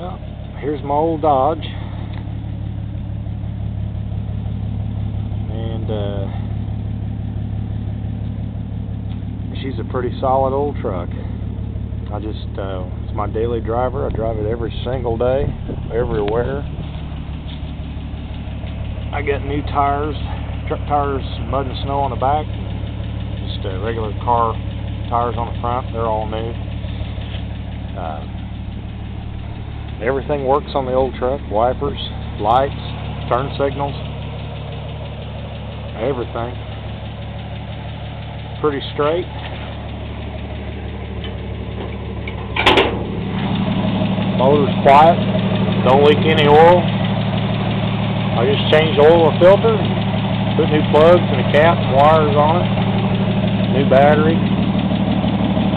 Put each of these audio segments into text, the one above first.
Well, here's my old Dodge, and she's a pretty solid old truck. It's my daily driver. I drive it every single day, everywhere. I got new tires, truck tires, mud and snow on the back, just regular car tires on the front. They're all new. Everything works on the old truck: wipers, lights, turn signals, everything. Pretty straight. Motor's quiet, don't leak any oil. I just changed the oil filter, put new plugs and a cap and wires on it, new battery.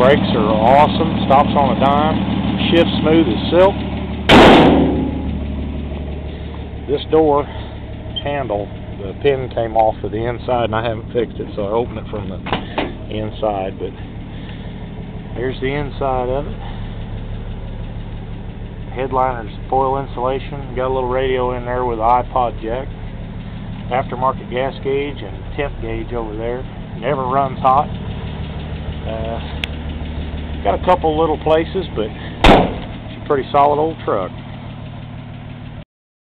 Brakes are awesome, stops on a dime, shifts smooth as silk. This door handle, the pin came off of the inside and I haven't fixed it, so I opened it from the inside, but here's the inside of it. Headliner's foil insulation, got a little radio in there with an iPod jack, aftermarket gas gauge and temp gauge over there. Never runs hot. Got a couple little places, but it's a pretty solid old truck.